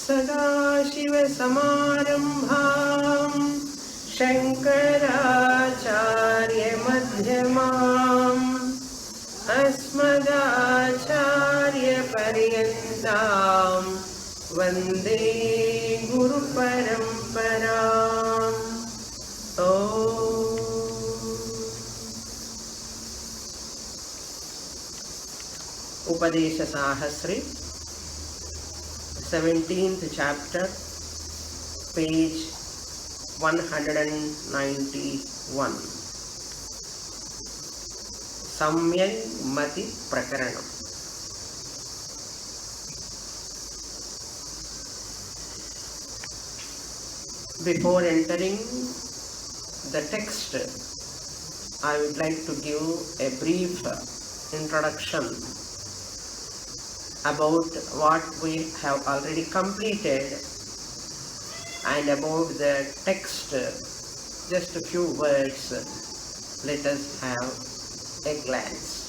सदाशिवसमारम्भां शङ्कराचार्यमध्यमाम् अस्मदाचार्यपर्यन्तां वन्दे गुरुपरम्पराम्. Upadesa Sahashri, 17th chapter, page 191. Samyak Mati Prakaranam. Before entering the text, I would like to give a brief introduction about what we have already completed and about the text. Just a few words, let us have a glance.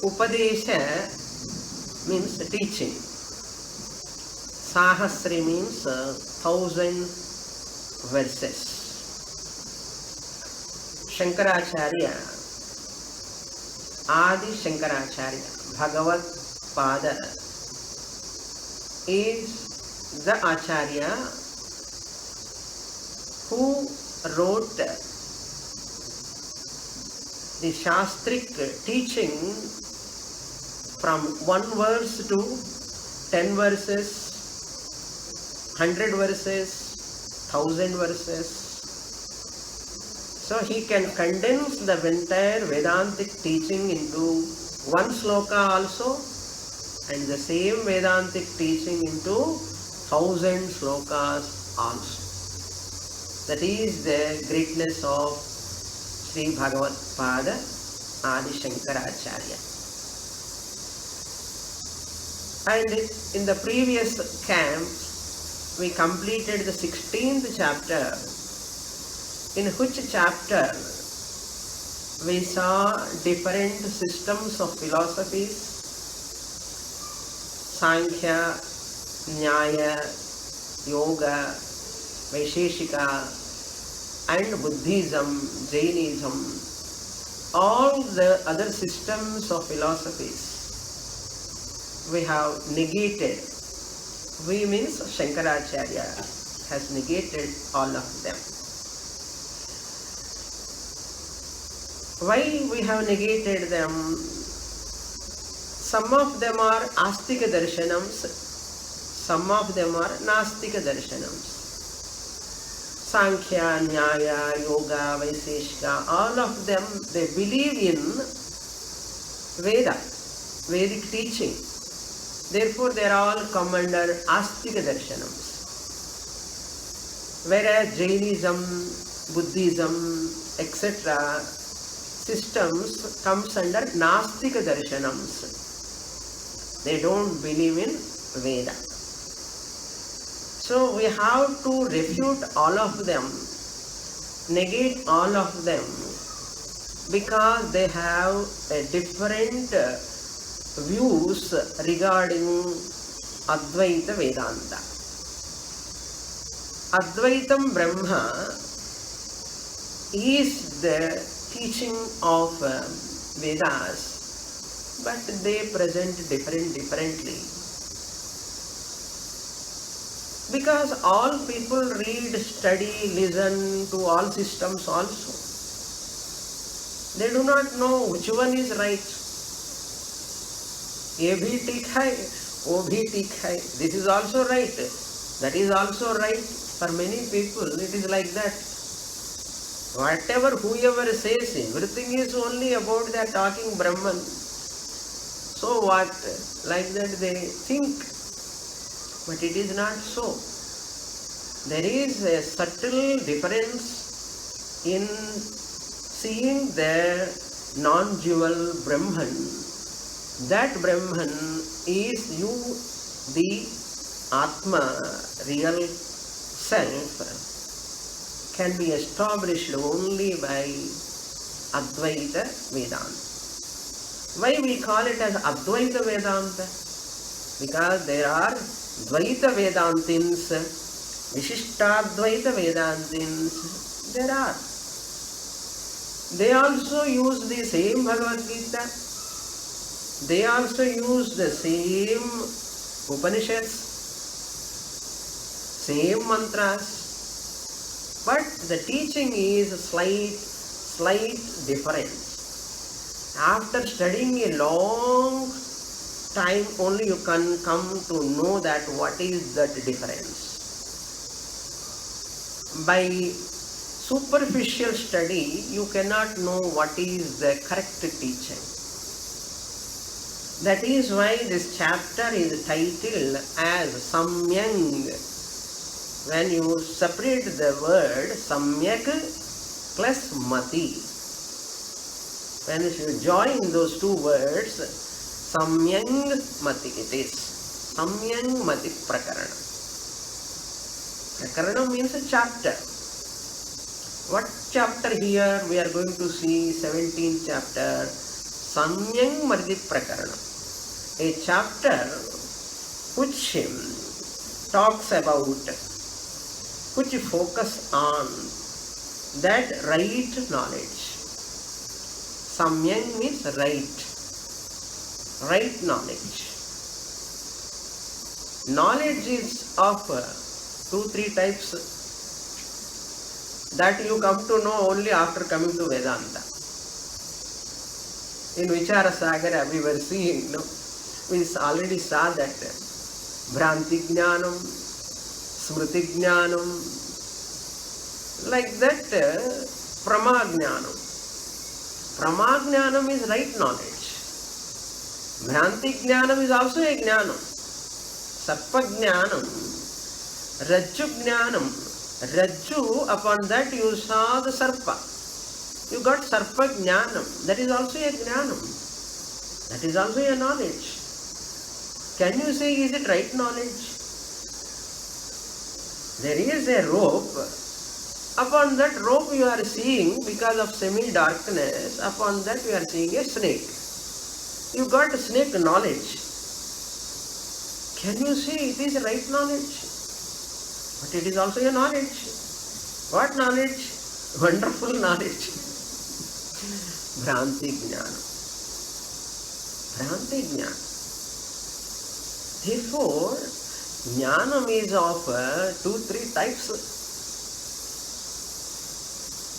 Upadesa means teaching. Sahasri means 1,000 verses. Shankaracharya, Adi Shankaracharya, Bhagavad Pada, is the Acharya who wrote the Shastric teaching from 1 verse to 10 verses, 100 verses, 1,000 verses. So he can condense the entire Vedantic teaching into 1 sloka also, and the same Vedantic teaching into 1,000 slokas also. That is the greatness of Sri Bhagavad Pada Adi Shankaracharya. And in the previous camp, we completed the 16th chapter, in which chapter we saw different systems of philosophies: Sankhya, Nyaya, Yoga, Vaisheshika, and Buddhism, Jainism. All the other systems of philosophies we have negated. We means Shankaracharya has negated all of them. Why we have negated them? Some of them are Astika Darshanams, some of them are Nastika Darshanams. Sankhya, Nyaya, Yoga, Vaiseshika, all of them, they believe in Veda, Vedic teaching. Therefore, they are all come under Astika Darshanams. Whereas Jainism, Buddhism, etc. systems comes under Nastika Darshanams. They don't believe in Veda. So we have to refute all of them, negate all of them, because they have a different views regarding Advaita Vedanta. Advaitam Brahma is the teaching of Vedas, but they present differently. Because all people read, study, listen to all systems also. They do not know which one is right. ये भी ठीक है, वो भी ठीक है. This is also right. That is also right. For many people, it is like that. Whatever, whoever says, everything is only about their talking Brahman. So what? Like that they think. But it is not so. There is a subtle difference in seeing the non-dual Brahman. That Brahman is you, the Atma, real self, can be established only by Advaita Vedanta. Why we call it as Advaita Vedanta? Because there are Dvaita Vedantins, Vishishtadvaita Vedantins. There are. They also use the same Bhagavad Gita. They also use the same Upanishads, same mantras. But the teaching is slight difference. After studying a long time, only you can come to know that what is that difference. By superficial study, you cannot know what is the correct teaching. That is why this chapter is titled as Samyang. When you separate the word Samyak plus Mati, when you join those two words, Samyang Mati it is. Samyang Mati Prakarana. Prakarana means a chapter. What chapter here? We are going to see 17th chapter, Samyang Mati Prakarana. A chapter which talks about, which focus on that right knowledge. Samyang means right knowledge. Knowledge is of 2-3 types that you come to know only after coming to Vedanta. In Vichara Sagara we were seeing, we already saw that Bhranti Jnanam, Smriti Jnanam, like that Prama Jnanam. Prama Jnanam is right knowledge. Bhranti Jnanam is also a Jnanam. Sarpa Jnanam, Rajju Jnanam. Rajju, upon that you saw the Sarpa. You got Sarpa Jnanam. That is also a Jnanam. That is also a knowledge. Can you say, is it right knowledge? There is a rope. Upon that rope you are seeing, because of semi-darkness, upon that you are seeing a snake. You got snake knowledge. Can you say it is right knowledge? But it is also a knowledge. What knowledge? Wonderful knowledge. Bhranti Jnana. Bhranti Jnana. Therefore, Jnanam is of 2-3 types.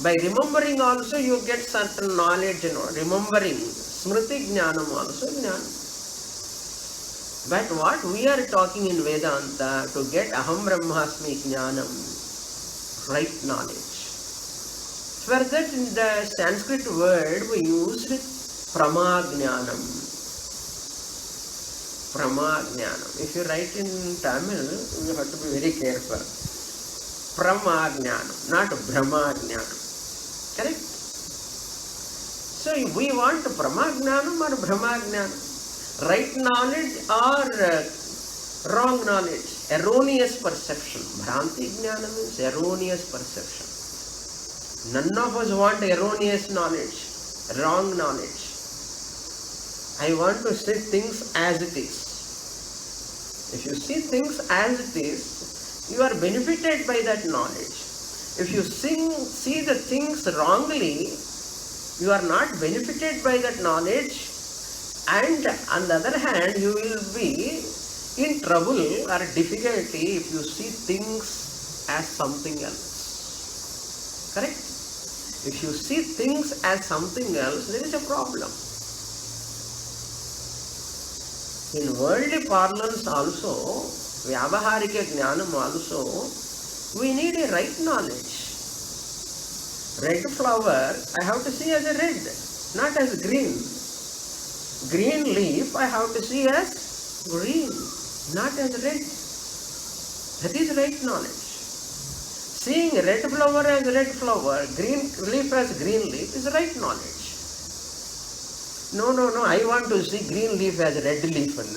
By remembering also you get certain knowledge, remembering. Smriti Jnanam also Jnanam. But what we are talking in Vedanta, to get Aham Brahmasmi Jnanam, right knowledge. For that in the Sanskrit word we used Prama Jnanam. Prama Jnanam. If you write in Tamil, you have to be very careful. Prama Jnanam, not Brahma Jnanam. Correct? So we want Prama Jnanam or Brahma Jnanam? Right knowledge or wrong knowledge? Erroneous perception. Bhranti Jnana means erroneous perception. None of us want erroneous knowledge, wrong knowledge. I want to see things as it is. If you see things as it is, you are benefited by that knowledge. If you see the things wrongly, you are not benefited by that knowledge, and on the other hand, you will be in trouble or difficulty if you see things as something else. Correct? If you see things as something else, there is a problem. In worldly parlance also, Vyavaharika Jnanam also, we need a right knowledge. Red flower, I have to see as a red, not as green. Green leaf, I have to see as green, not as red. That is right knowledge. Seeing red flower as red flower, green leaf as green leaf is right knowledge. No, I want to see green leaf as red leaf. It's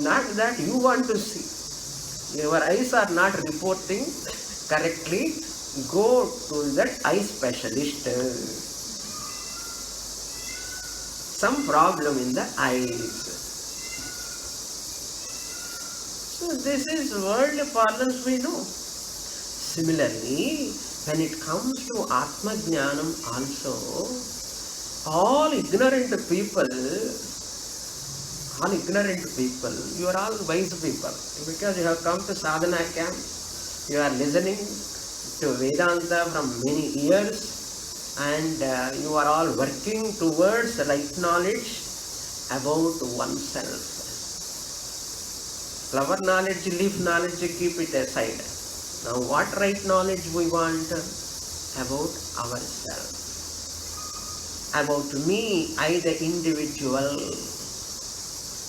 not that you want to see. Your eyes are not reporting correctly go to that eye specialist. Some problem in the eyes. So this is worldly parlance we know. Similarly, when it comes to Atma Jnanam also, all ignorant people, you are all wise people. Because you have come to sadhana camp, you are listening to Vedanta from many years, and you are all working towards right knowledge about oneself. Flower knowledge, leaf knowledge, keep it aside. Now what right knowledge we want? About ourselves. About me, I the individual.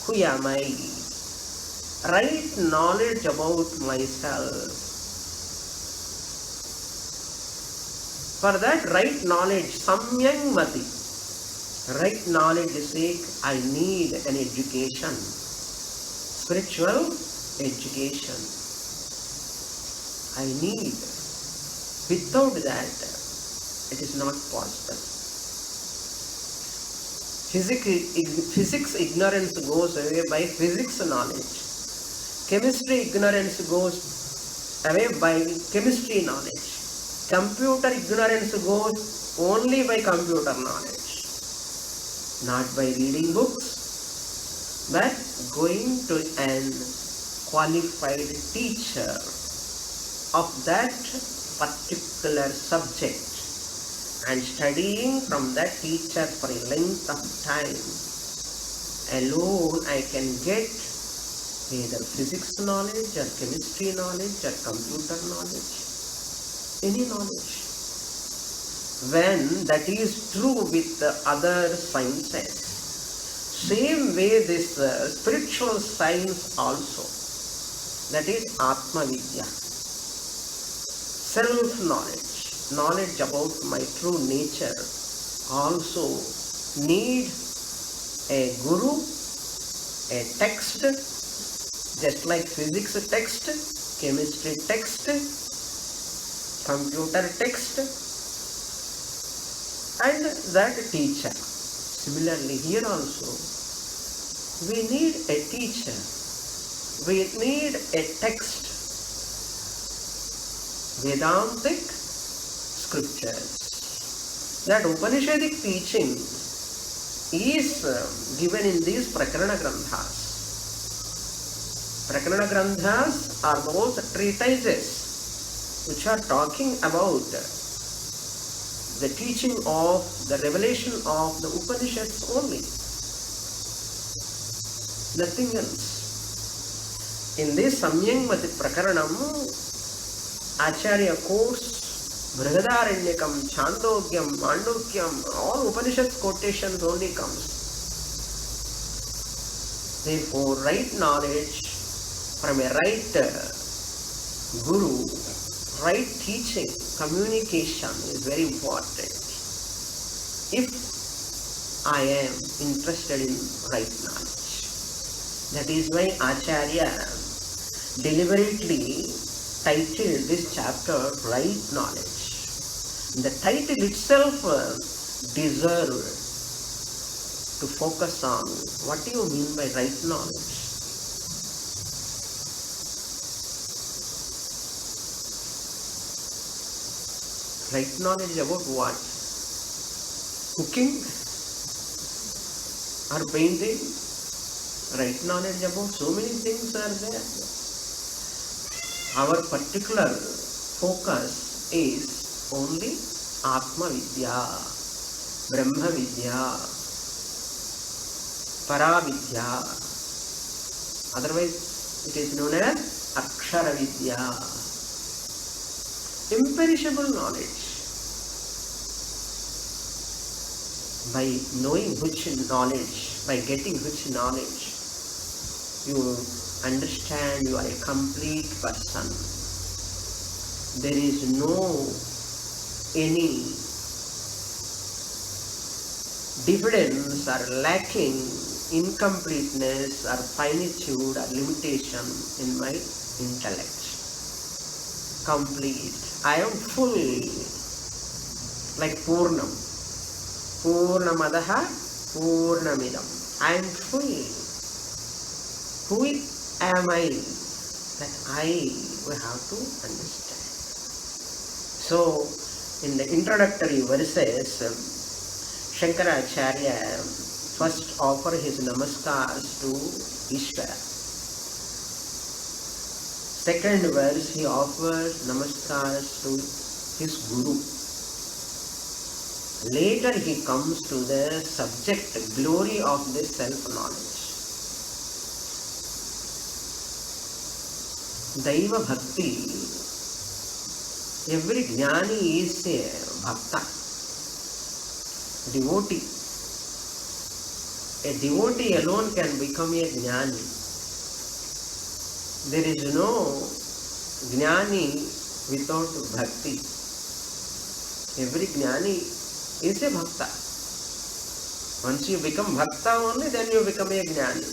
Who am I? Right knowledge about myself. For that right knowledge, samyang mati. Right knowledge sake, I need an education. Spiritual education. I need. Without that, it is not possible. Physics ignorance goes away by physics knowledge. Chemistry ignorance goes away by chemistry knowledge. Computer ignorance goes only by computer knowledge. Not by reading books, but going to an qualified teacher of that particular subject and studying from that teacher for a length of time. Alone I can get either physics knowledge or chemistry knowledge or computer knowledge, any knowledge. When that is true with the other sciences, same way this spiritual science also, that is Atma Vidya, self-knowledge, knowledge about my true nature, also need a guru, a text, just like physics text, chemistry text, computer text, and that teacher. Similarly, here also, we need a teacher, we need a text, Vedantic scriptures. That Upanishadic teaching is given in these Prakarana Granthas. Prakarana Granthas are those treatises which are talking about the teaching of the revelation of the Upanishads only. Nothing else. In this Samyangmati Prakaranam, Acharya quotes Brihadaranyakam, Chandokyam, Mandokyam, all Upanishads quotations only comes. Therefore, right knowledge from a right guru, right teaching, communication is very important. If I am interested in right knowledge, that is why Acharya deliberately titled this chapter Right Knowledge. The title itself deserved to focus on what do you mean by right knowledge. Right knowledge about what? Cooking or painting? Right knowledge about so many things are there. Our particular focus is only Atma Vidya, Brahma Vidya, Para Vidya. Otherwise, it is known as Akshara Vidya. Imperishable knowledge. By knowing which knowledge, by getting which knowledge, you understand you are a complete person. There is no any difference or lacking, incompleteness or finitude or limitation in my intellect. Complete. I am full, like Purnam. Purnamadaha Purnamidam. I am full. Who am I? That we have to understand. So, in the introductory verses, Shankaracharya first offer his namaskars to Ishvara. Second verse, he offers namaskars to his Guru. Later he comes to the subject, glory of this self-knowledge. Daiva Bhakti, every jnani is a bhakta, devotee. A devotee alone can become a jnani. There is no jnani without bhakti. Every jnani is a bhakta. Once you become bhakta only, then you become a jnani.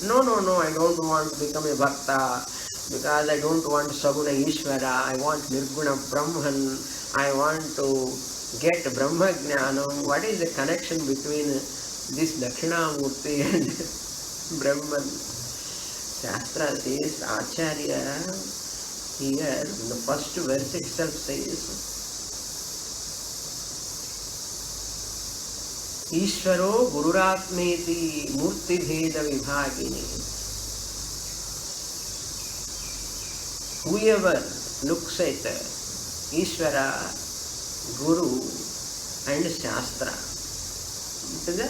No, I don't want to become a bhakta because I don't want Saguna Ishvara, I want Nirguna Brahman, I want to get Brahma Jnanam. What is the connection between this Dakshinamurti and Brahman? Shastra says, Acharya here in the first verse itself says, Ishvaro Gururatmeti Murti Bheda Vibhagini. Whoever looks at Ishvara, Guru and Shastra, it is the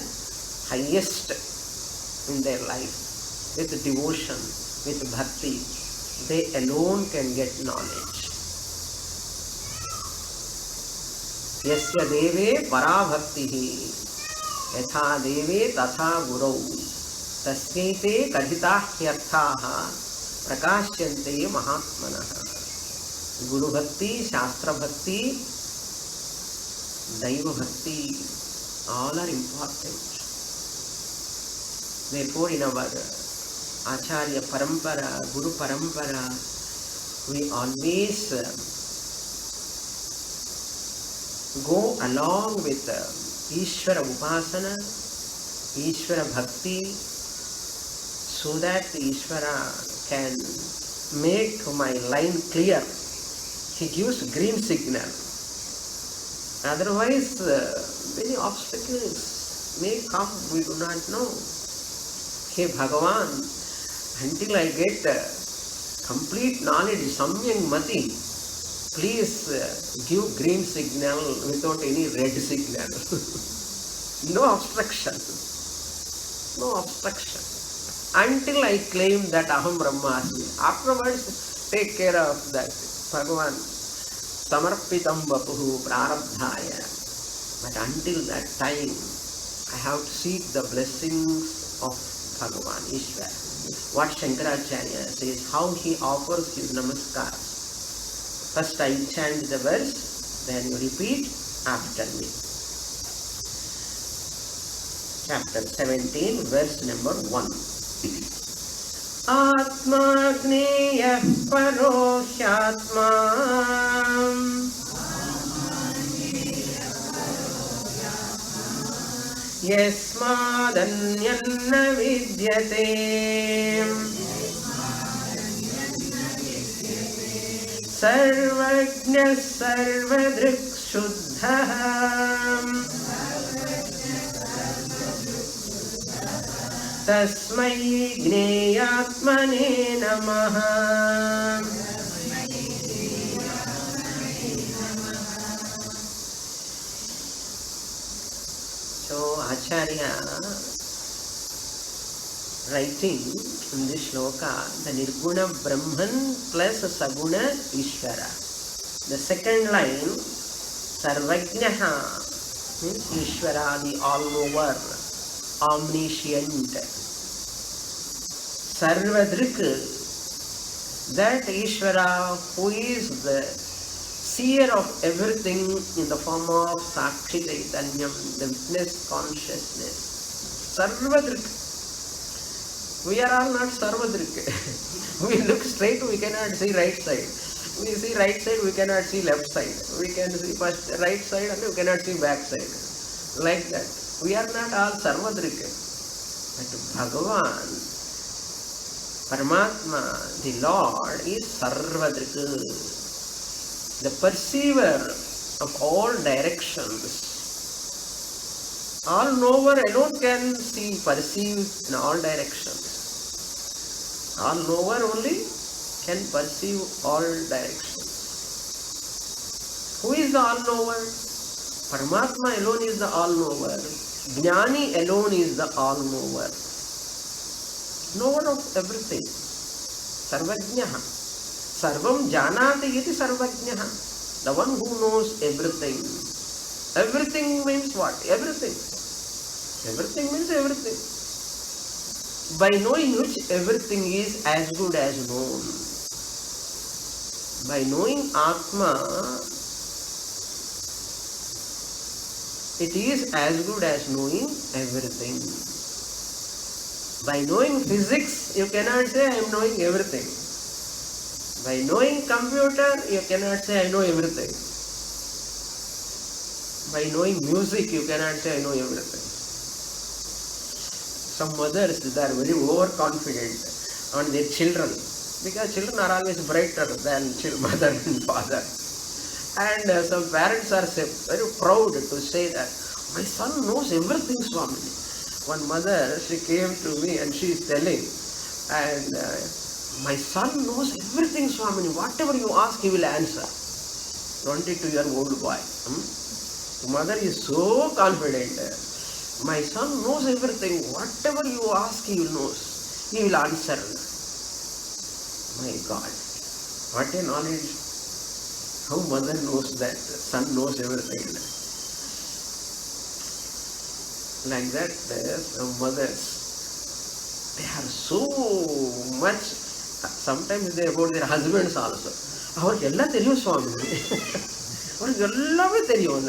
highest in their life. With devotion, with bhakti, they alone can get knowledge. Yasya deve para bhaktihi yatha deve tatha gurau tasyaite kadhitah hyarthaha prakashyante mahatmanaha. Guru bhakti, Shastra bhakti, Daiva bhakti, all are important. Therefore, in our Acharya Parampara, Guru Parampara, we always go along with Ishvara Upasana, Ishvara Bhakti, so that Ishvara can make my line clear. He gives green signal. Otherwise, many obstacles may come, we do not know. Hey Bhagavan, until I get complete knowledge, Samyang Mati, please give green signal without any red signal. No obstruction. No obstruction. Until I claim that Aham Brahmasmi. Afterwards, take care of that. Bhagavan, Samarpitam Vapuhu Prarabdhaya. But until that time, I have to seek the blessings of Bhagavan, Ishvara. What Shankaracharya says, how he offers his namaskars. First I chant the verse, then you repeat after me. Chapter 17, verse number 1. Atma Gneyah Paro Hyatma Yasmadanyanna Vidyate Sarvajna Sarvadrik Shuddham Tasmai Gneyatmane Namaha. So Acharya writing in this shloka, the Nirguna Brahman plus Saguna Ishvara. The second line, Sarvajnaha, means Ishvara, the all-over, omniscient. Sarvadrik, that Ishvara who is the seer of everything in the form of Sakshi Chaitanyam, the witness consciousness. Sarvadrik. We are all not Sarvadrik. We look straight, we cannot see right side. We see right side, we cannot see left side. We can see first right side and we cannot see back side. Like that. We are not all Sarvadrika. But Bhagavan, Paramatma, the Lord is Sarvadrika, the perceiver of all directions. All knower alone can see, perceive in all directions. All knower only can perceive all directions. Who is the all knower? Paramatma alone is the all knower. Jnani alone is the all knower. Knower of everything. Sarvajnaha. Sarvam janati iti sarvajnaha. The one who knows everything. Everything means what? Everything. Everything means everything. By knowing which everything is as good as known. By knowing Atma, it is as good as knowing everything. By knowing physics, you cannot say I am knowing everything. By knowing computer, you cannot say I know everything. By knowing music, you cannot say I know everything. Some mothers, they are very overconfident on their children. Because children are always brighter than mother and father. And some parents are very proud to say that, my son knows everything, Swamini. One mother, she came to me and she is telling, and my son knows everything, Swamini. Whatever you ask, he will answer. 22-year-old boy. The mother is so confident. My son knows everything. Whatever you ask, he will know. He will answer. My God, what a knowledge. How mother knows that son knows everything. Like that, some mothers, they are so much, sometimes they about their husbands also. அவருக்கு எல்லாம் தெரியும் சுவாமி, அவருக்கு எல்லாமே தெரியும்,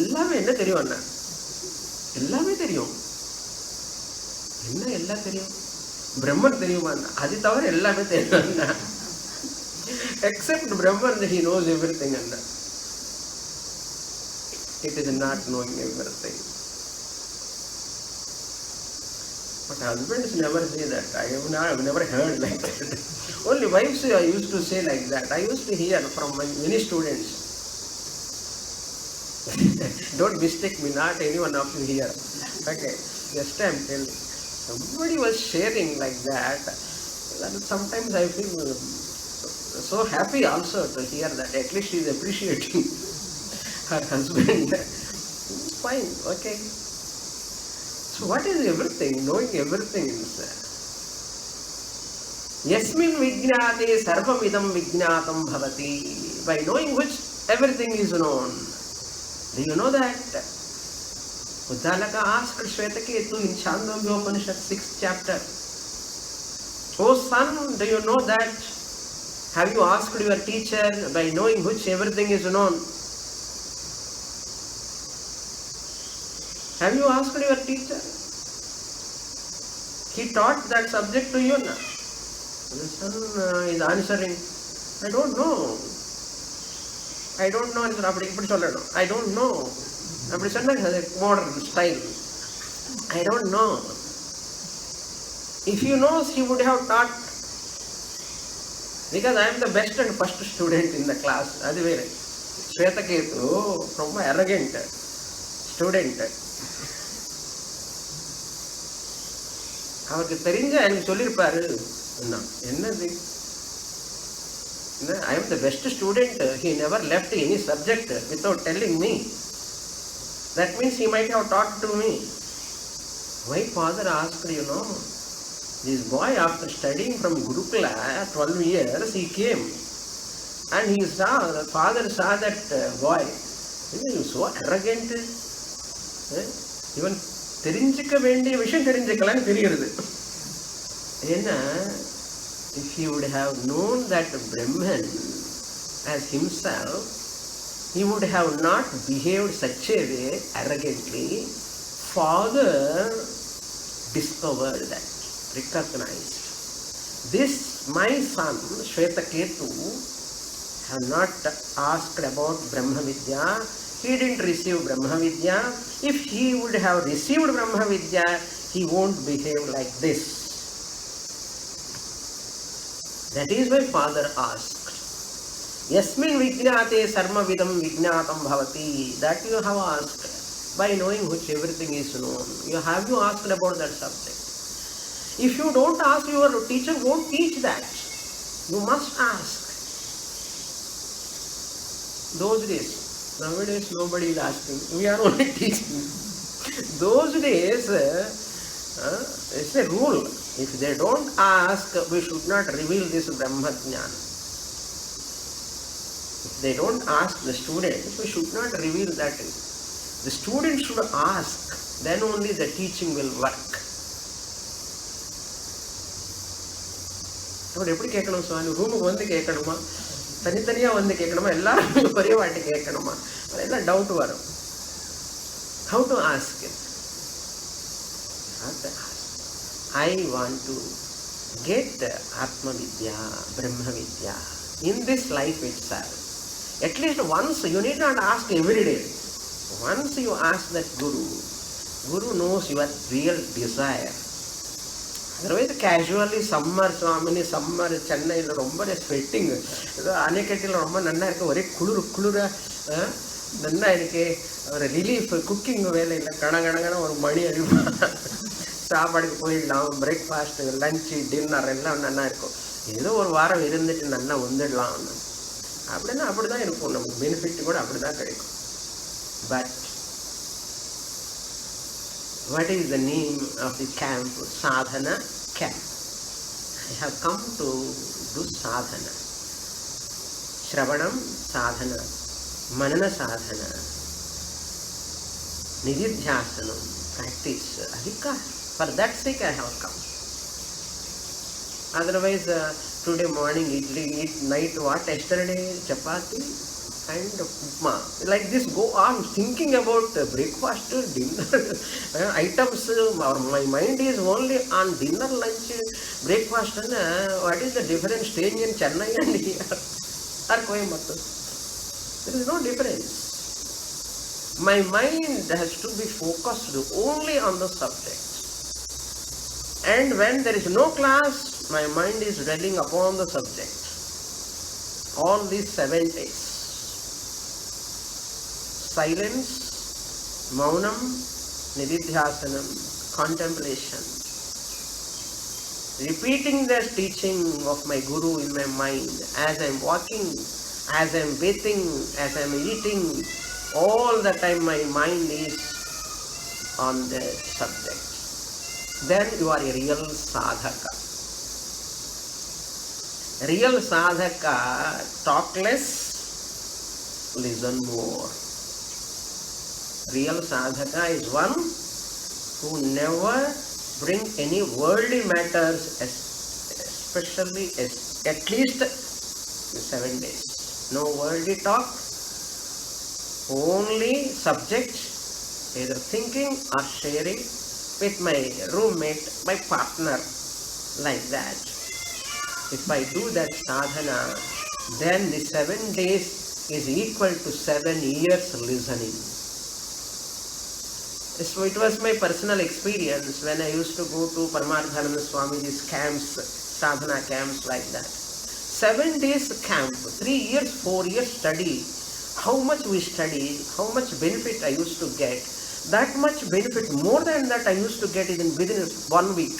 எல்லாமே என்ன தெரியும், எல்லாமே தெரியும், என்ன எல்லாம் தெரியும், பிரம்மன் தெரியுமா, அது தவிர எல்லாமே தெரியும். Except Brahman, he knows everything. It is not knowing everything. But husbands never say that. I have never heard like that. Only wives used to say like that. I used to hear from many students. Don't mistake me, not anyone of you here. Okay, just I am telling. Somebody was sharing like that. And sometimes I feel so happy also to hear that. At least she is appreciating her husband. Fine, okay. So what is everything? Knowing everything is Yasmin vijnate sarvam idam vijnatam bhavati. By knowing which everything is known. Do you know that? Uddalaka asked Shvetaketu in Chandogya Upanishad 6th chapter. Oh son, do you know that? Have you asked your teacher by knowing which everything is known? Have you asked your teacher? He taught that subject to you now. The son is answering, I don't know. I don't know. I don't know. Modern style. I don't know. If he knows, he would have taught. Because I am the best and first student in the class. That's why Shvetaketu, from my arrogant student. அவருக்கு தெரிஞ்ச எனக்கு சொல்லியிருப்பாரு. என்னது? I am the best student. He never left any subject without telling me. That means he might have taught to me. My father asked, this boy, after studying from Gurukula 12 years, he came and he saw, the father saw that boy. He was so arrogant. Even தெரிஞ்சிக்க வேண்டிய விஷயம் தெரிஞ்சிக்கலான்னு தெரிகிறது. ஏன்னா if he would have known that Brahman as himself, he would have not behaved such a way arrogantly. Father discovered that, recognized. This, my son, Shvetaketu, have not asked about Brahma Vidya. He didn't receive Brahma Vidya. If he would have received Brahma Vidya, he won't behave like this. That is why father asked. Yasmin Vijnate Sarma Vidam Vijnatam Bhavati. That you have asked. By knowing which everything is known. You have asked about that subject. If you don't ask, your teacher won't teach that. You must ask. Those days. Nowadays nobody is asking. We are only teaching. Those days, it's a rule. If they don't ask, we should not reveal this Brahma Jnana. If they don't ask the students, we should not reveal that. The student should ask. Then only the teaching will work. எப்படி கேட்கணும் சுவாமி? ரூமுக்கு வந்து கேட்கணுமா, தனித்தனியாக வந்து கேட்கணுமா, எல்லாரும் ஒரே வாட்டி கேட்கணுமா? அதெல்லாம் டவுட் வரும். How to ask it? How to ask? I want to get Atma Vidya, Brahma Vidya in this life itself. At least once, you need not ask every day. Once you ask that Guru knows your real desire. Otherwise, casually, summer, Swamini, summer, Chennai, romba sweating. Anekattil romba nanna irukku, ore kulura nanna irukku, or relief cooking vela illa kadangana or mani ariva. சாப்பாடுக்கு போயிடலாம், breakfast, lunch, dinner எல்லாம் நல்லா இருக்கும். ஏதோ ஒரு வாரம் இருந்துட்டு நல்லா வந்துடலாம் அப்படின்னா அப்படி தான் இருக்கும். நமக்கு பெனிஃபிட் கூட அப்படி தான் கிடைக்கும். But what is the name of the camp? Sadhana camp. I have come to do sadhana. Shravanam sadhana, manana sadhana, nididhyasanam, practice, adhikar. For that sake I have come. Otherwise, today morning idli, night what? Yesterday chapati and upma. Like this go on thinking about breakfast, dinner items. My mind is only on dinner, lunch, breakfast. And what is the difference staying in Chennai and here or Coimbatore? There is no difference. My mind has to be focused only on the subject. And when there is no class, my mind is dwelling upon the subject. All these 7 days. Silence, maunam, nididhyasanam, contemplation. Repeating the teaching of my Guru in my mind as I am walking, as I am bathing, as I am eating. All the time my mind is on the subject. Then you are a real sadhaka. Real sadhaka talk less, listen more. Real sadhaka is one who never bring any worldly matters, especially at least 7 days. No worldly talk, only subject, either thinking or sharing with my roommate, my partner, like that. If I do that sadhana, then the 7 days is equal to 7 years listening. So it was my personal experience when I used to go to Paramarthananda Swamiji's camps, sadhana camps like that. 7 days camp, 3 years, 4 years study. How much we studied, how much benefit I used to get. That much benefit, more than that I used to get within 1 week.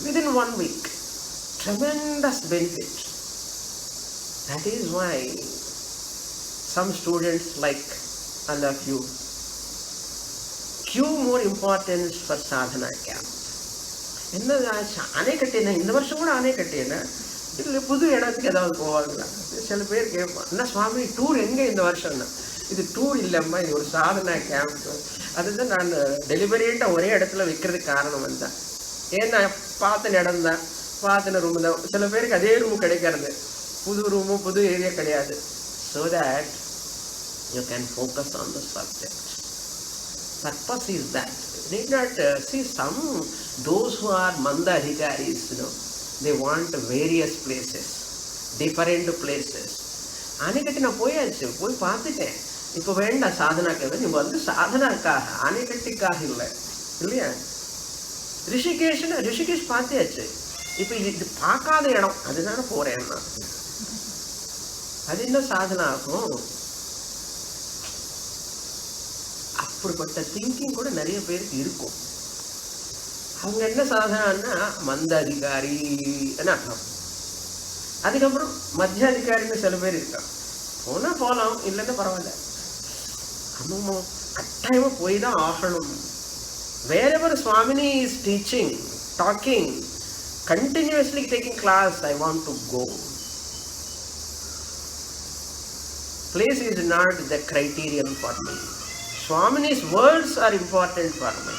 Within 1 week. Tremendous benefit. That is why some students like all of you give more importance for sadhana camp. ஆனே கட்டினா இந்த வருஷம் கூட ஆனே கட்டினா இல்லை புது இடத்துக்கு ஏதாவது போவாங்களா? சில பேர் கேட்பான், என்ன சுவாமி டூர் எங்கே இந்த வருஷம்னா? இது டூர் இல்லைம்மா, இது ஒரு சாதனா கேம்ப். அதுதான் நான் டெலிவரேட்டாக ஒரே இடத்துல வைக்கிறதுக்கு காரணம் தான். ஏன்னா பார்த்தின இடம் தான், பார்த்தின ரூமு தான். சில பேருக்கு அதே ரூமு கிடைக்கிறது, புது ரூமு புது ஏரியா கிடையாது. So that you can focus on the subject. Purpose is that. You need not see those who are Manda Adhikaris, they want various places, different places. அணைக்கட்டி நான் போயாச்சு, போய் பார்த்துட்டேன். இப்போ வேண்டாம் சாதனாக்காக, நீ வந்து சாதனாக்காக, அணைக்கட்டிக்காக இல்லை இல்லையா? ரிஷிகேஷ் பார்த்தியாச்சு. இப்போ இது பார்க்காத இடம், அதுதானே போறேன்னா அது என்ன சாதனை ஆகும்? அப்படிப்பட்ட திங்கிங் கூட நிறைய பேருக்கு இருக்கும். அவங்க என்ன சாதனைன்னா மந்த அதிகாரி அர்த்தம். அதுக்கப்புறம் மத்திய அதிகாரின்னு சில பேர் இருக்காங்க. போனா போகலாம், இல்லைன்னா பரவாயில்ல, ஆமாம் கட்டாயமா போய் தான் ஆகணும். Wherever Swamini is teaching, talking, continuously taking class, I want to go. Place is not the criterion for me. Swamini's words are important for me.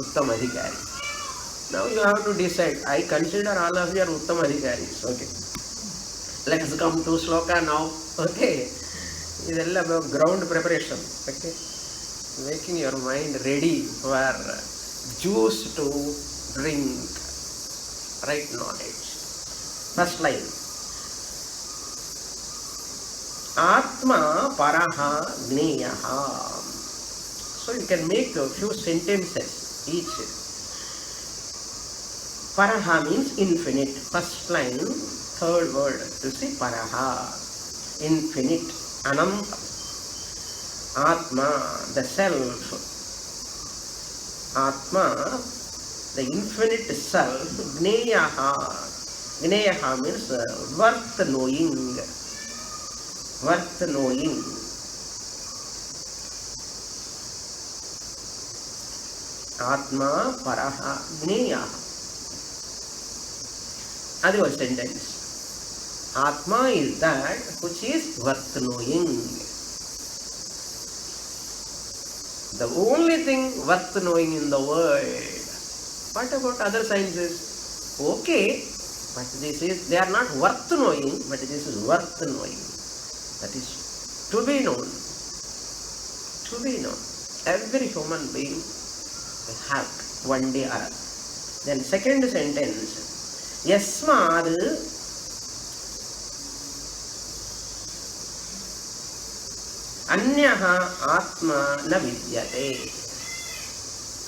Uttam Adhikari. Now you have to decide. I consider all of you are Uttam Adhikaris. Okay. Let's come to Shloka now. Okay. This is all about ground preparation. Okay. Making your mind ready for juice to drink right knowledge. First line. Atma paraha gneyaha. So you can make a few sentences each. Paraha means infinite. First line, third word to see paraha. Infinite. Ananta. Atma, the self. Atma, the infinite self. Gneyaha. Gneyaha means worth knowing. Worth knowing. Atma paraha gneyaha. That was sentence. Atma is that which is worth knowing. The only thing worth knowing in the world. What about other sciences? Okay, but they are not worth knowing, but this is worth knowing. That is to be known. To be known. Every human being will have one day or other. Then second sentence. Yasmad Anyaha Atma na vidyate.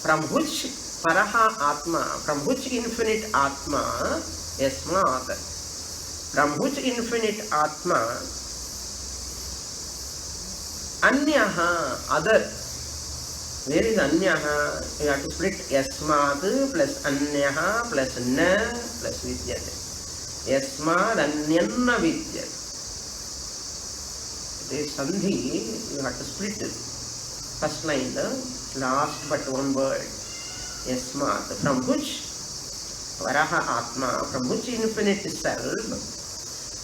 From which paraha Atma, from which infinite Atma, Yasmad, from which infinite Atma, Anyaha, other. Where is Anyaha? You have to split Yasmad plus Anyaha plus Na plus Vidyate. Yasmad Anyanna Vidyate. This Sandhi, you have to split it. First line, the last but one word. Yasmad, from which Varaha Atma, from which infinite self,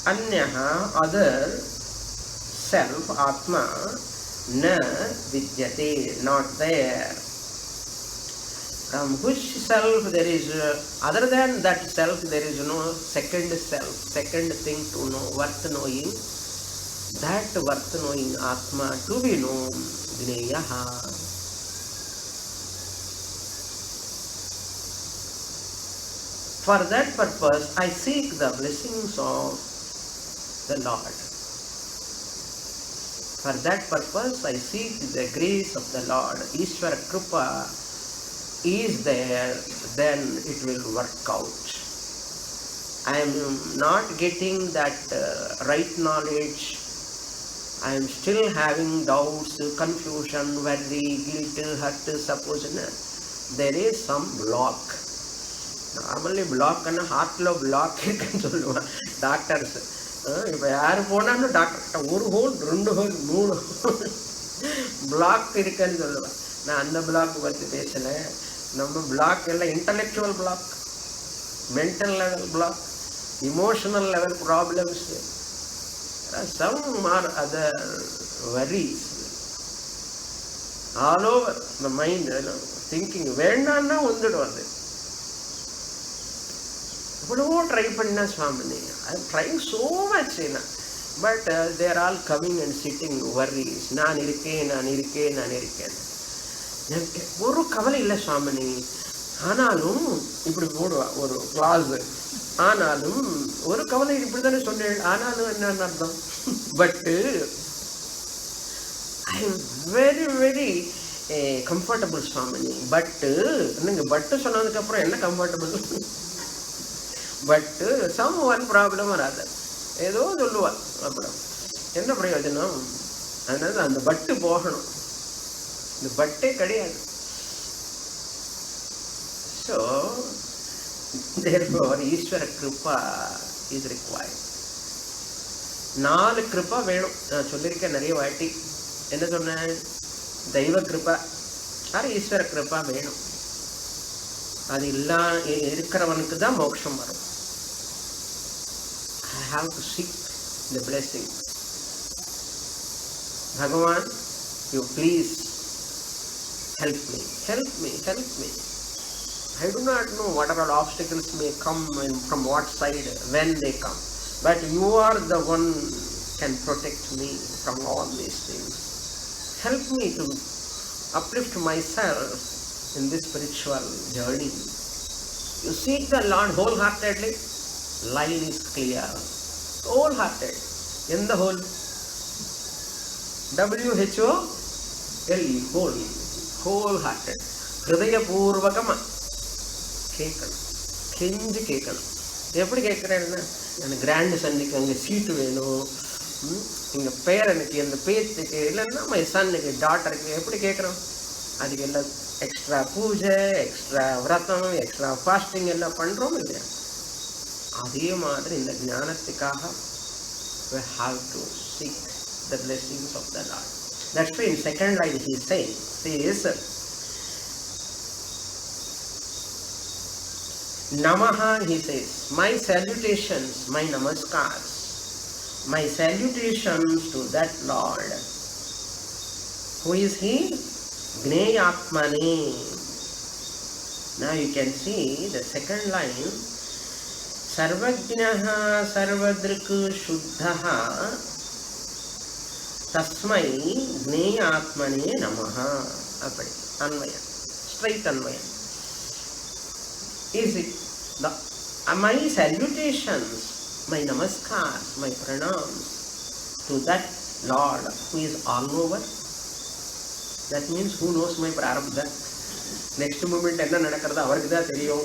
Anyaha, other self, Atma, Na Vidyate, not there. From which self there is, other than that self, there is no second self, second thing to know, worth knowing. That worth knowing Atma to be known, Gneyaha. For that purpose, I seek the blessings of the Lord. For that purpose, I seek the grace of the Lord. Ishvara Krupa is there, then it will work out. I am not getting that right knowledge. I am still having doubts, confusion, worry, guilt, hurt, suppose there is some block. Normally block and heart lo block doctors. இப்போ யார் போனாலும் doctor ஒரு whole 2 whole 3 black இருக்குன்னு சொல்லுவேன். நான் அந்த black பற்றி பேசலை. நம்ம பிளாக் எல்லாம் intellectual block, mental level block, emotional level problems, some are other worries all over the mind, thinking வேண்டான்னா வந்துடும். அது எவ்வளவோ ட்ரை பண்ண Swamini, I am trying so much, but they're all coming and sitting worries. நான் இருக்கேன். எனக்கு ஒரு கவலை இல்லை சுவாமினி. ஆனாலும் இப்படி போடுவா ஒரு கிளாஸ் ஆனாலும் ஒரு கவலை இப்படி தானே சொன்னேன், ஆனாலும் என்னன்னு அர்த்தம்? But I am very very comfortable Swamini. But நீங்க பட்டு சொன்னதுக்கப்புறம் என்ன கம்ஃபர்டபுள்? பட்டு சம் ஒன் ப்ராப்ளம் வராது, ஏதோ சொல்லுவா, அப்புறம் என்ன பிரயோஜனம்? அதனால அந்த பட்டு போகணும், இந்த பட்டே கிடையாது. ஸோ therefore ஈஸ்வர கிருப்பா இஸ் ரிக்வயர்ட். 4 கிருப்பா வேணும். நான் சொல்லியிருக்கேன் நிறைய வாட்டி. என்ன சொன்னேன்? தெய்வ கிருப்பா அது ஈஸ்வர கிருப்பா வேணும். அது இருக்கிறவனுக்கு தான் மோட்சம் வரும். I have to seek the blessing. Bhagavan, you please help me, help me, help me. I do not know what all obstacles may come and from what side, when they come. But you are the one can protect me from all these things. Help me to uplift myself in this spiritual journey. You seek the Lord wholeheartedly, line is clear. Wholehearted. In the whole. WHOLE, whole. Wholehearted. ஹிருதயபூர்வகமா கேட்கணும், கெஞ்சு கேட்கணும். எப்படி கேட்குறேன்னா, எனக்கு grand சன்னுக்கு அங்கே சீட்டு வேணும், எங்கள் பேரனுக்கு அந்த பேத்துக்கு, இல்லைன்னா மை சன்னுக்கு டாட்டருக்கு, எப்படி கேட்குறோம்? அதுக்கு எல்லாம் எக்ஸ்ட்ரா பூஜை, எக்ஸ்ட்ரா விரதம், எக்ஸ்ட்ரா ஃபாஸ்டிங் எல்லாம் பண்ணுறோம் இல்லையா? அதே மாதிரி இந்த ஞானத்துக்காக we have to seek the blessings of the Lord. That's why in second line he says Namaha, he says, my salutations, my namaskars, my salutations to that Lord. Who is he? Gneyatmane. Now you can see the second line. Sarvajnaha sarvadrik shuddhaha tasmai gneyatmane namaha. Appadi anvaya, straight anvaya. Is it my salutations, my namaskars, my pranams to that Lord who is all over? That means who knows my prarabdha. Next moment enna nadakkuradhu avarku da theriyum.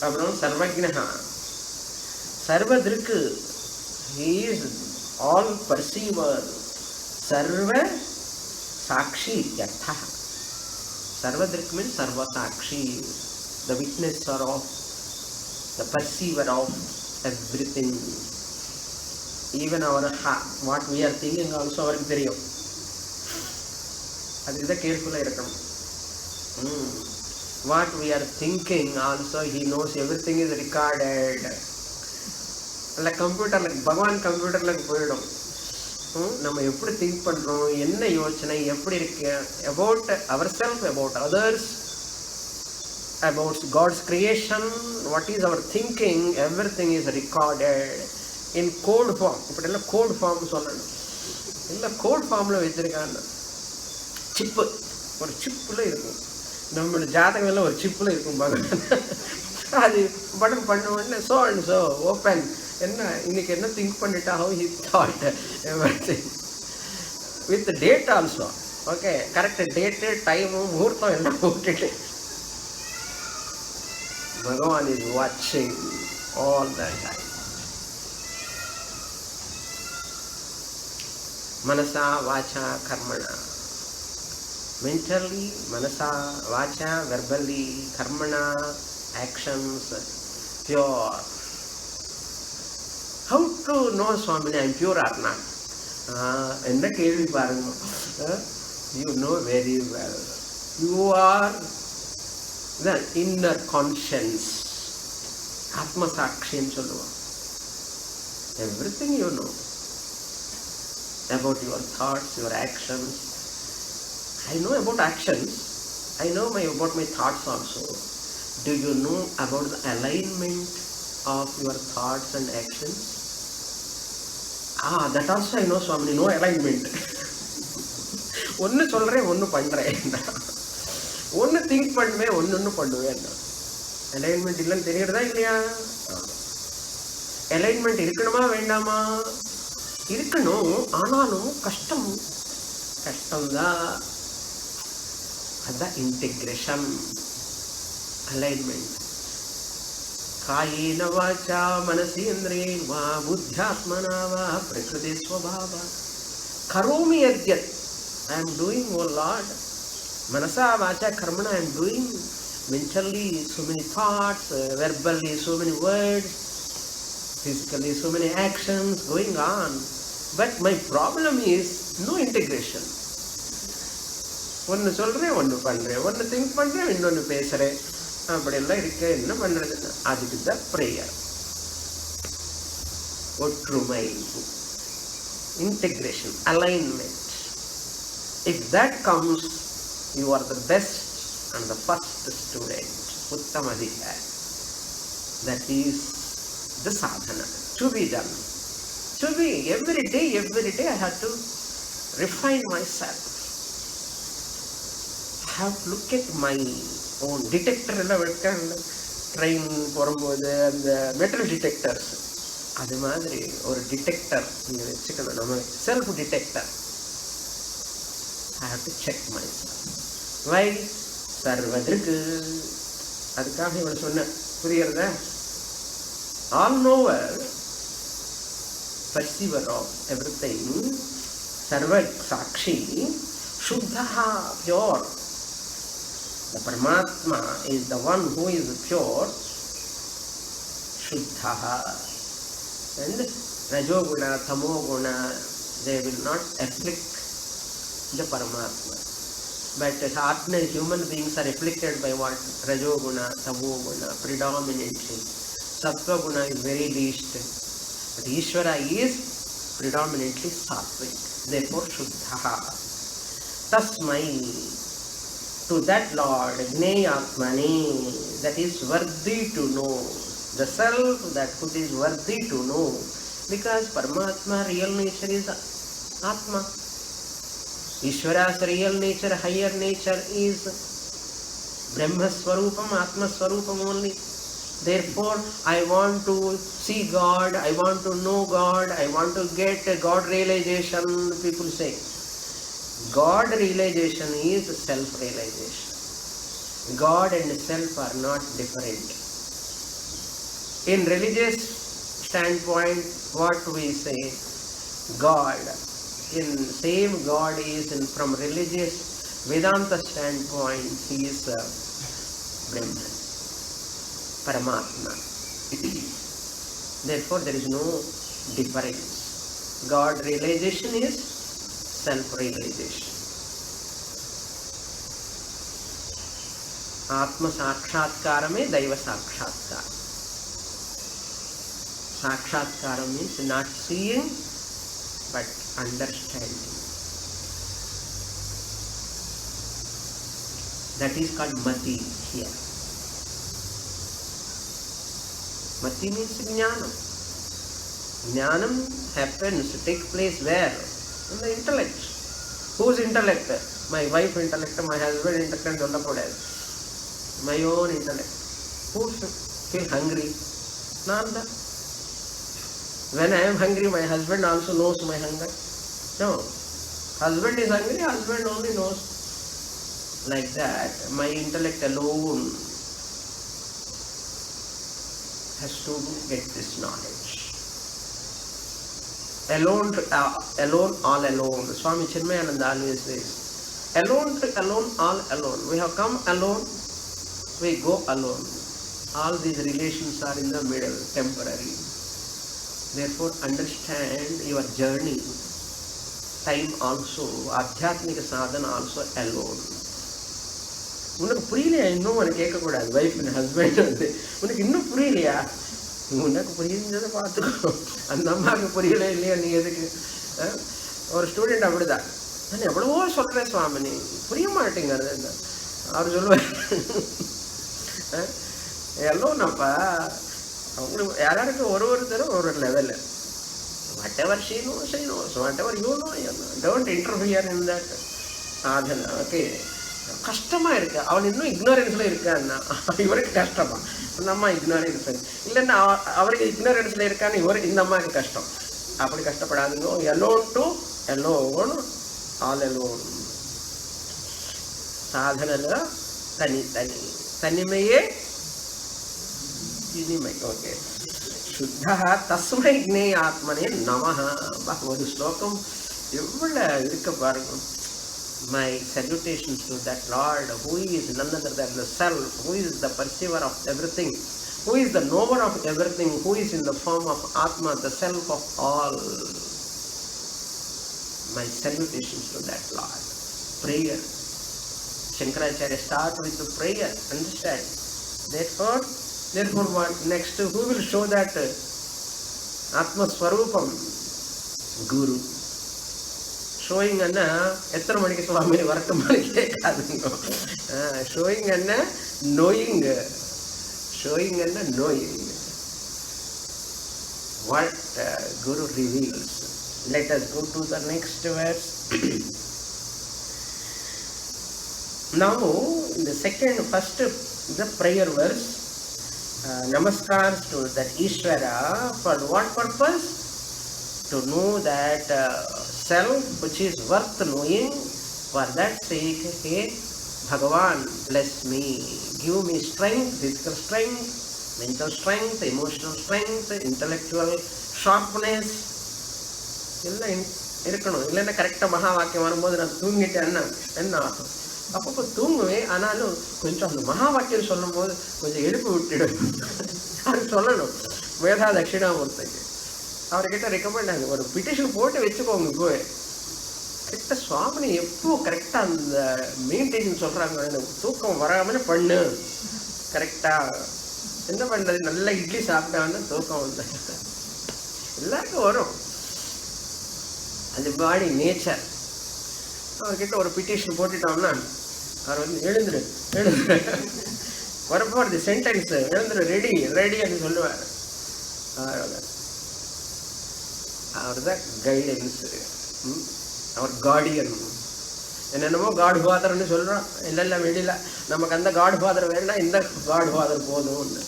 Appuram sarvajnaha, sarvadrik, he is all perceiver, sarva sakshi yatha. Sarvadrik means sarva sakshi, the witnesser of, the perceiver of everything. Even our heart, what we are thinking also avarku theriyum. Adukku careful irukanum. What we are thinking also he knows, everything is recorded. Like computer, like Bhagavan computer like போய்டும். நம்ம எப்படி think பண்ணுறோம், என்ன யோசனை எப்படி இருக்கு, about our self, about others, about God's creation, what is our thinking, everything is recorded in code form. இப்படியெல்லாம் code form சொல்லணும், இல்லை கோட் ஃபார்மில் வச்சுருக்காங்க. சிப்பு, ஒரு சிப்பில் இருக்கும், நம்மளோட ஜாதகம் எல்லாம் ஒரு சிப்பில் இருக்கும். அது பட்டன் பண்ண உடனே ஸோ அண்ட் ஸோ ஓப்பன், என்ன இன்னைக்கு என்ன திங்க் பண்ணிட்டா, have he thought, everything with date also. Okay, correct date, time, முகூர்த்தம் எல்லாம் போட்டுட்டு பகவான் இஸ் வாட்சிங் ஆல் த டைம். மனசா வாச்சா கர்மணா, mentally, manasa, vacha, verbally, karmana, actions, pure. How to know, Swamini, I am pure or not? Enna kelvi parunga. You know very well. You are the inner conscience. Atma Sakshi nu solluva. Everything you know about your thoughts, your actions. I know about actions, I know about my thoughts also. Do you know about the alignment of your thoughts and actions? That also I know, Swamini, no alignment. ஒன்று சொல்கிறேன், ஒன்று பண்ணுறேன், ஒன்று think பண்ணுவேன், ஒன்று பண்ணுவேன். Alignment இல்லைன்னு தெரியறதா இல்லையா? அலைன்மெண்ட் இருக்கணுமா வேண்டாமா? இருக்கணும். ஆனாலும் கஷ்டம்தான். அதுதான் இன்டெகிரேஷன், அலைன்மெண்ட். காயேன வாச்சா மனசேந்திரியேர்வா புத்யாத்மனா வா பிரகிருதி ஸ்வபாவா கரோமி யத்யத் I am doing, O Lord. Manasa vacha karmana I am doing. Mentally so many thoughts, verbally so many words, physically so many actions going on. But my problem is no integration. ஒன்று சொல்கிறேன், ஒன்று பண்ணுறேன், ஒன்று think பண்ணுறேன், இன்னொன்று பேசுகிறேன், அப்படியெல்லாம் இருக்க என்ன பண்ணுறதுன்னு. அதுக்கு தான் ப்ரேயர். ஒற்றுமை, integration, alignment. If that comes, you are the best and the first student. Uttamadika. That is the sadhana to be done. To be every day I have to refine myself. I have to look at my own detector. Train போகும்போது அந்த metal detectors, அது மாதிரி ஒரு detector நீங்கள் வச்சுக்கணும். நம்ம self detector. I have to check myself. Why? சர்வதற்கு. அதுக்காக இவன் சொன்ன புரியுறதா? All knower, perceiver of everything, sarva sakshi, shuddha, pure. The Paramatma is the one who is pure, shuddha. And rajoguna, tamoguna, they will not afflict the Paramatma. But ordinary human beings are afflicted by what? Rajoguna, tamoguna, predominantly. Sattva-guna is very least. But Ishvara is predominantly sattvic. Therefore, Shuddha. Tasmai. To that Lord, Gneyatmani, that is worthy to know. The self that is worthy to know. Because Paramatma, real nature is Atma. Ishvara's real nature, higher nature is Brahma Swarupam, Atma Swarupam only. Therefore, I want to see God, I want to know God, I want to get God realization, people say. God realization is self-realization. God and self are not different. In religious standpoint, what we say? God. In same God is from religious Vedanta standpoint, he is Brahman, Paramatma. Therefore, there is no difference. God realization is self-realization. Atma Sakshatkara mein Daiva Sakshatkara. Sakshatkara means not seeing but understanding. That is called Mati here. Mati means Jnanam. Jnanam happens to take place where? In the intellect. Whose intellect? My wife intellect, my husband intellect, my own intellect. Who feel hungry? Nanda. When I am hungry, my husband also knows my hunger. No. Husband is hungry, husband only knows. Like that, my intellect alone has to get this knowledge. Alone, all alone. Swami Chinmayananda always says, alone, all alone. We have come alone, we go alone. All these relations are in the middle, temporary. Therefore, understand your journey. Time also, Adhyatmika sadhana also alone. உனக்கு புரியலையா? இன்னும் உனக்கு கேட்கக்கூடாது. Wife and husband உனக்கு இன்னும் புரியலையா? உனக்கு புரிஞ்சதை பார்த்துக்கோ. அந்த அம்மாவுக்கு புரியல இல்லையா? நீ எதுக்கு? ஒரு ஸ்டூடெண்ட் அப்படிதான், நான் எவ்வளவோ சொல்கிறேன் சுவாமினி, புரிய மாட்டேங்கிறது. அவர் சொல்லுவார், எல்லோனாப்பா அவங்களுக்கு யாராருக்கு ஒருத்தரும் ஒரு லெவலில் whatever she knows, whatever you know, don't interfere in that sadhana. Okay, கஷ்டமாக இருக்குது, அவன் இன்னும் இக்னோரன்ஸில் இருக்கான்னா இவருக்கு கஷ்டமா, இந்த அம்மா இக்னோரன்ஸ் இல்லைன்னா அவருக்கு இக்னோரன்ஸில் இருக்கான்னு இவருக்கு இந்த அம்மாவுக்கு கஷ்டம். அப்படி கஷ்டப்படாதுங்க. Alone to alone, all alone. சாதனையில் தனி தனி, தனிமையே இனிமை. ஓகே. சுத்தா தஸ்மை ஞே ஆத்மனே நமஹ. ஒரு ஸ்லோகம் எவ்வளோ இருக்க பாருங்க. My salutations to that Lord who is none other than the self, who is the perceiver of everything, who is the knower of everything, who is in the form of Atma, the self of all. My salutations to that Lord. Prayer. Shankaracharya start with the prayer. Understand? Therefore what next? Who will show that Atma Swarupam? Guru. Showing அண்ணா எத்தனை மணிக்கு சுவாமி வரட்டுமான்னு கேட்காதுங்க. Showing and knowing, showing and knowing. What guru reveals. Let us go to the next verse. Now in the first the prayer verse, namaskars to that Ishvara. For what purpose? To know that self which is worth knowing. For that sake, hey Bhagavan, bless me, give me strength, physical strength, mental strength, emotional strength, intellectual sharpness. எல்லாம் இருக்கணும். இல்லைன்னா கரெக்டாக மகா வாக்கியம் வரும்போது நான் தூங்கிட்டேன்னா என்ன ஆகும்? அப்பப்போ தூங்குவேன், ஆனாலும் கொஞ்சம் அந்த மகா வாக்கியம் சொல்லும் போது கொஞ்சம் எழுப்பு விட்டுடும். அது சொல்லணும். வேதா தட்சிணாமூர்த்திக்கு அவர்கிட்ட ரெக்கமெண்ட் ஆகுது, ஒரு பிட்டிஷன் போட்டு வச்சுக்கோங்க. இப்போ கரெக்டாக சுவாமினி எப்போ கரெக்டாக அந்த மெயின்டைன் சொல்கிறாங்க, எனக்கு தூக்கம் வராமல் பண்ணு. கரெக்டாக என்ன பண்ணுறது, நல்லா இட்லி சாப்பிட்டாங்கன்னா தூக்கம் வந்து எல்லாருக்கும் வரும். அது பாடி நேச்சர். அவர்கிட்ட ஒரு பிட்டிஷன் போட்டுட்டோம்னா அவர் வந்து எழுந்துரு வரப்போகிறது சென்டென்ஸ் எழுந்துரு, ரெடி ரெடி அப்படின்னு சொல்லுவார். அவர் தான் கைடன்ஸு, அவர் கார்டியன். என்னென்னமோ காட் ஃபாதர்னு சொல்கிறோம். இல்லை வெளியில் நமக்கு அந்த காட் ஃபாதர் வேண்டாம், இந்த காட் ஃபாதர் போதும்னு.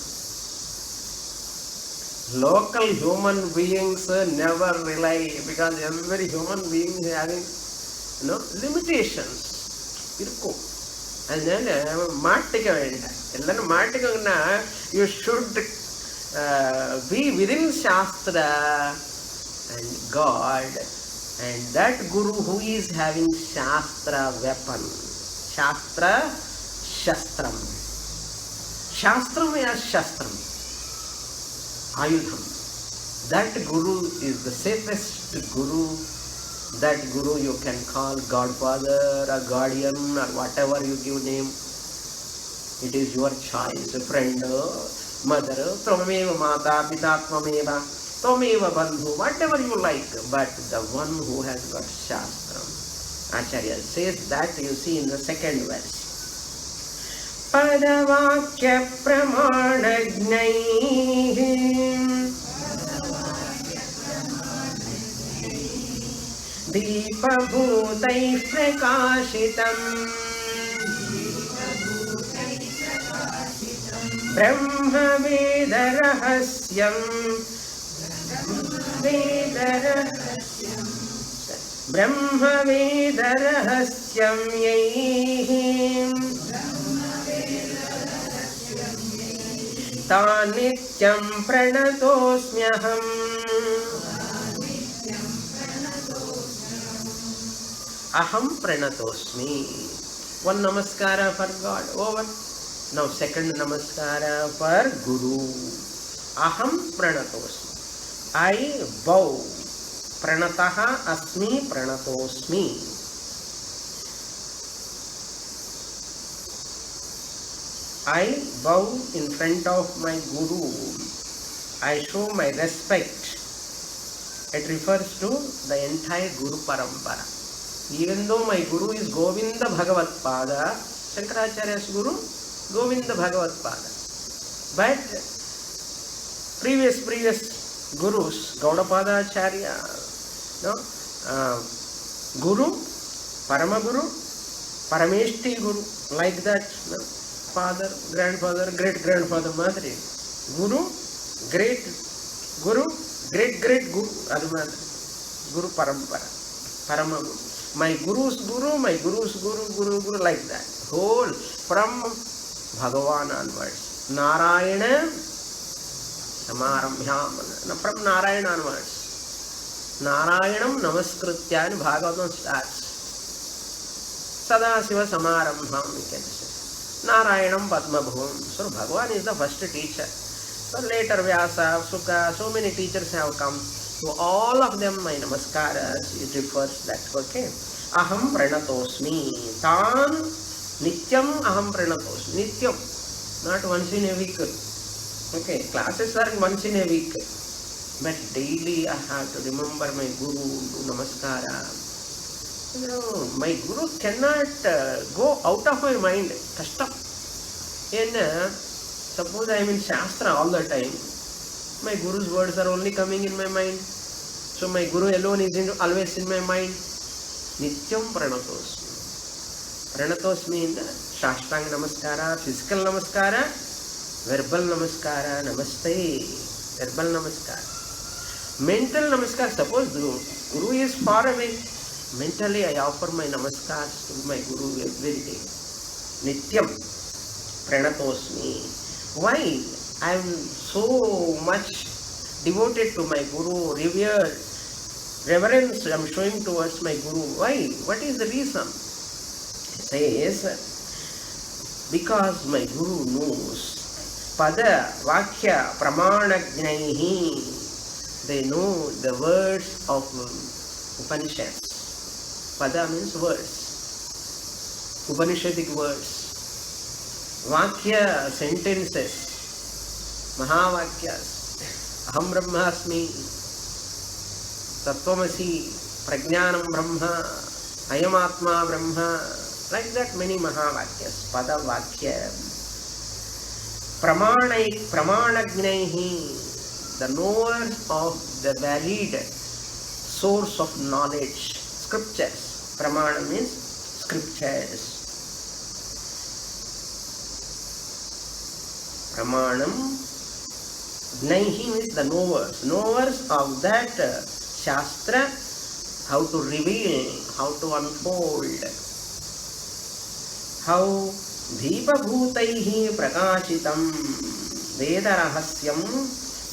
Local human beings never rely, because every human being is having limitations இருக்கும். அதனால மாட்டிக்க வேண்டாம். எல்லாரும் மாட்டிக்கோங்கன்னா you should be within Shastra and God, and that Guru who is having Shastra weapon. Shastra, Shastram. Shastram is Shastram, Ayudham. That Guru is the safest Guru. That Guru you can call Godfather or Guardian or whatever you give name. It is your choice. Friend, mother, Tvameva Mata, Pita Tvameva, Tvameva Bandhu, whatever you like. But the one who has got Shastram. Acharya says that, you see in the second verse. Padavakya Pramanagnaihi Deepabhutaiः prakashitam Brahma Vedarahasyam Brahma Vedarahasyam Yaih Tanityam Pranatosmyaham. Aham pranatosmi. One namaskara for God, over. Now second namaskara for Guru. Aham pranatosmi. I bow. Pranataha asmi pranatosmi. I bow in front of my Guru. I show my respect. It refers to the entire Guru Parampara. Even though my Guru is Govinda Bhagavat Pada, Shankaracharya's Guru, Govinda Bhagavat Pada. But previous Gurus, Gaudapada Acharya, Guru, Paramaguru, Parameshti Guru, like that, no? Father, grandfather, great-grandfather Madri. Guru, great Guru, great Guru, Adamad, Guru Parampara, Parama Guru. My Guru's Guru, my Guru's Guru, like that. Whole, from Bhagavan onwards. Narayana, Samarambhyam, from Narayana onwards. Narayanam Namaskritya and Bhagavatam starts. Sadasiva Samarambham, we can say. Narayanam Padmabhum. So Bhagavan is the first teacher. So later Vyasa, Sukha, so many teachers have come. To all of them my namaskaras, it refers that, okay. Aham pranatosmi. Tan nityam aham pranatosmi. Nityam. Not once in a week. Okay, classes are once in a week. But daily I have to remember my Guru, do namaskara. My Guru cannot go out of my mind. Kashtam. Suppose I am in Shastra all the time. My Guru's words are only coming in my mind. So my Guru alone is always in my mind. Nityam pranatosmi. Pranatosmi in the Shashtang namaskara, physical namaskara, verbal namaskara, namaste, verbal namaskara. Mental namaskara, suppose the Guru is far away. Mentally I offer my namaskars to my Guru every day. Nityam pranatosmi. Why? I am so much devoted to my Guru, revered, reverence I am showing towards my Guru. Why? What is the reason? It says, because my Guru knows Pada, Vakya, Pramanajnaihi. They know the words of Upanishads. Pada means words. Upanishadic words. Vakya, sentences. Mahavakyas. Aham Brahmasmi. Tattvamasi. Prajnanam Brahma. Ayam Atma Brahma. Like that many Mahavakyas. Pada Vakya. Pramanajnaihi. The knowers of the valid source of knowledge. Scriptures. Pramana means scriptures. Pramanam. Gnaihi means the knowers. Knowers of that Shastra, how to reveal, how to unfold. How Deepabhutaihi prakashitam Vedarahasyam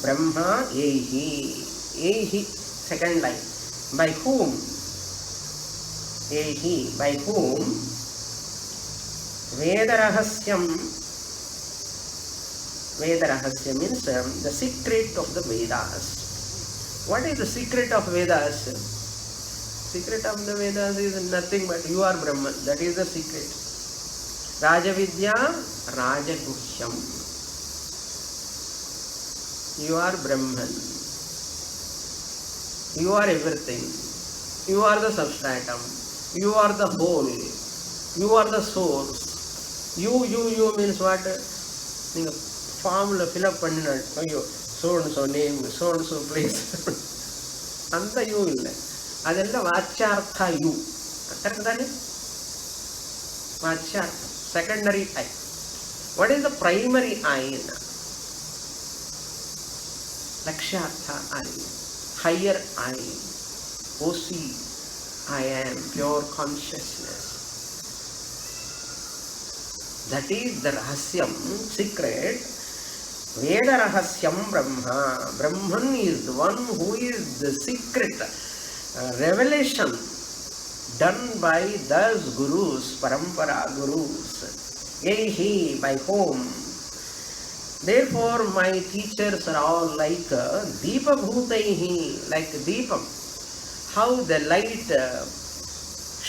Brahma Yehi. Yehi, second line. By whom? Yehi, by whom? Vedarahasyam. Vedarahasya means the secret of the Vedas. What is the secret of Vedas? Secret of the Vedas is nothing but you are Brahman. That is the secret. Rajavidya, Rajaguhyam. You are Brahman. You are everything. You are the substratum. You are the whole. You are the source. You means what? Formula fill up பண்ணினாள். ஐயோ so and so name, so and so place. அந்த you இல்லை. அதெல்லாம் வாச்சார்த்தா you. Correct தானே? வாச்சார்த்தம். Secondary I. What is the primary I? Lakshyartha I. Higher I. OC. I am pure consciousness. That is the rahasyam, secret. Veda rahasyam Brahma. Brahman is the one who is the secret revelation done by those gurus, parampara gurus. Yehi, by whom? Therefore, my teachers are all like Deepa Bhutaihi, like Deepam. How the light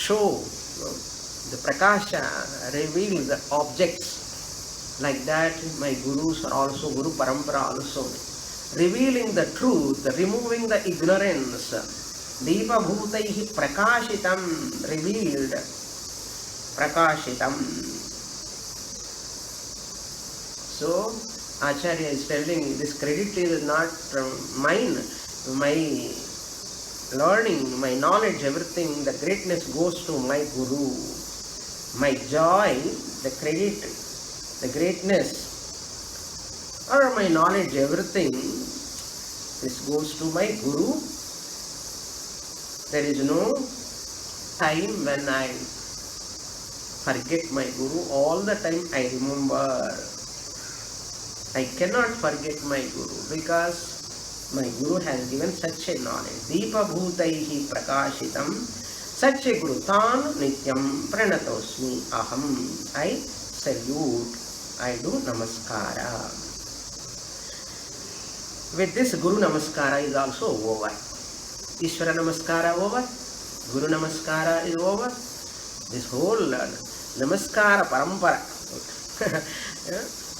show, the Prakasha reveals the objects. Like that, my gurus are also, Guru Parampara also, revealing the truth, removing the ignorance. Deepa Bhutaihi Prakashitam, revealed. Prakashitam. So, Acharya is telling this credit is not mine, my learning, my knowledge, everything, the greatness goes to my Guru. My joy, the credit, the greatness, or my knowledge, everything, this goes to my Guru. There is no time when I forget my Guru. All the time I remember. I cannot forget my Guru because my Guru has given such a knowledge. Deepa bhutaihi prakashitam. Such a Guru. Tan nityam pranatosmi aham. I salute. I do namaskara. With this, Guru Namaskara is also over. Ishvara Namaskara over. Guru Namaskara is over. This whole Namaskara Parampara.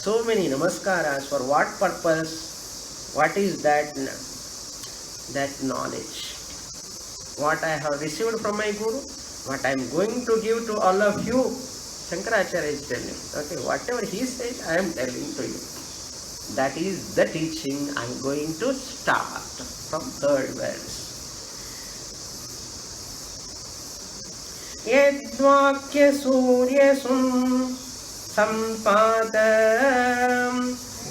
So many Namaskaras. For what purpose? What is that knowledge? What I have received from my Guru, what I am going to give to all of you, Shankaracharya is telling. Okay, whatever he said, I am telling to you. That is the teaching I am going to start from third verse. Yadvakya suryasum sampatam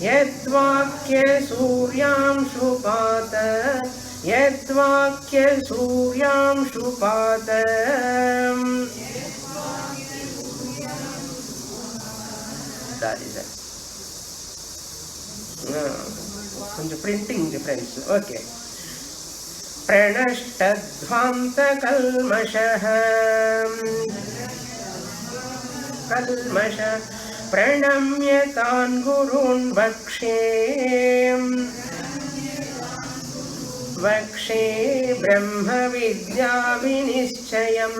Yadvakya suryam shupata Yadvakya suryam shupatam. That is it. Printing difference. Okay. Pranashtadvanta kalmasha pranamyatan gurun vakshe brahma vidya vinischayam.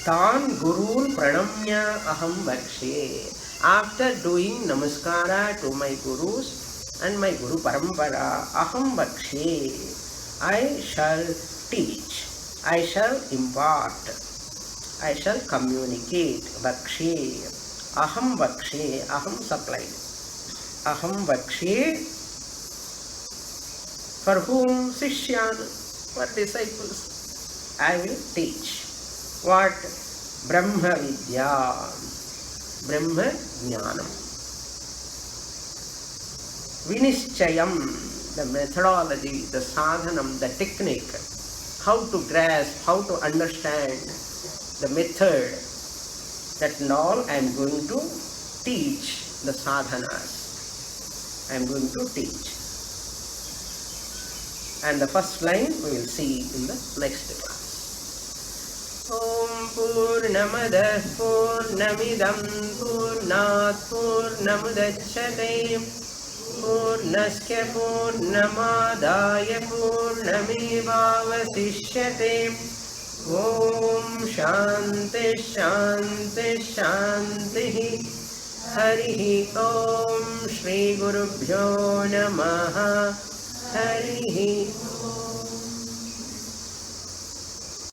Tan gurun pranamya aham vakshe. After doing namaskara to my gurus and my guru parampara, aham vakshe, I shall teach, I shall impart, I shall communicate. Vakshe, aham vakshe, aham supplied. Aham vakshe, for whom? Sishyan, for disciples. I will teach. What? Brahma Vidya, Brahma Jnanam. Vinischayam, the methodology, the sadhanam, the technique, how to grasp, how to understand, the method, that and all I am going to teach the sadhanas. I am going to teach. And the first line we will see in the next class. Om Purnamada Purnamidam Purnat Purnamudachyate Purnasya Purnamadaya Purnamevavasishyate. Om Shanti Shanti Shanti. Harihi Om Shri Gurubhyo Namaha. Harihi Om.